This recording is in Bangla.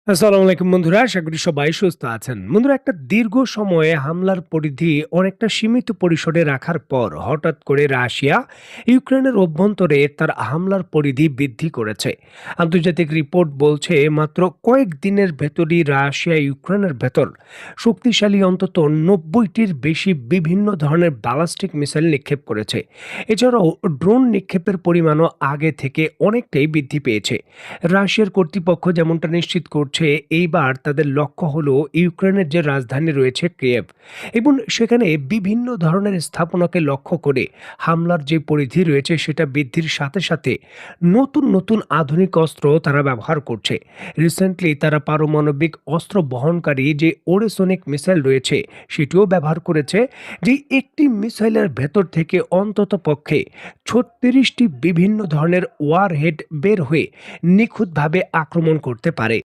আসসালামু আলাইকুম বন্ধুরা, আশা করি সবাই সুস্থ আছেন। বন্ধুরা, একটা দীর্ঘ সময়ে হামলার পরিধি অনেকটা সীমিত পরিসরে রাখার পর হঠাৎ করে রাশিয়া ইউক্রেনের অভ্যন্তরে তার হামলার পরিধি বৃদ্ধি করেছে। আন্তর্জাতিক রিপোর্ট বলছে মাত্র কয়েক দিনের ভেতরই রাশিয়া ইউক্রেনের ভেতর শক্তিশালী অন্তত ৯০টির বেশি বিভিন্ন ধরনের ব্যালিস্টিক মিসাইল নিক্ষেপ করেছে। এছাড়াও ড্রোন নিক্ষেপের পরিমাণও আগে থেকে অনেকটাই বৃদ্ধি পেয়েছে। রাশিয়ার কর্তৃপক্ষ যেমনটা নিশ্চিত করছে, এইবার তাদের লক্ষ্য হলো ইউক্রেনের যে রাজধানী রয়েছে কিয়েভ, এবং সেখানে বিভিন্ন ধরনের স্থাপনাকে লক্ষ্য করে হামলার যে পরিধি রয়েছে সেটা বৃদ্ধির সাথে সাথে নতুন নতুন আধুনিক অস্ত্র তারা ব্যবহার করছে। রিসেন্টলি তারা পারমাণবিক অস্ত্র বহনকারী যে ওরেসনিক মিসাইল রয়েছে সেটিও ব্যবহার করেছে, যে একটি মিসাইলের ভেতর থেকে অন্তত পক্ষে ৩৬টি বিভিন্ন ধরনের ওয়ারহেড বের হয়ে নিখুঁতভাবে আক্রমণ করতে পারে।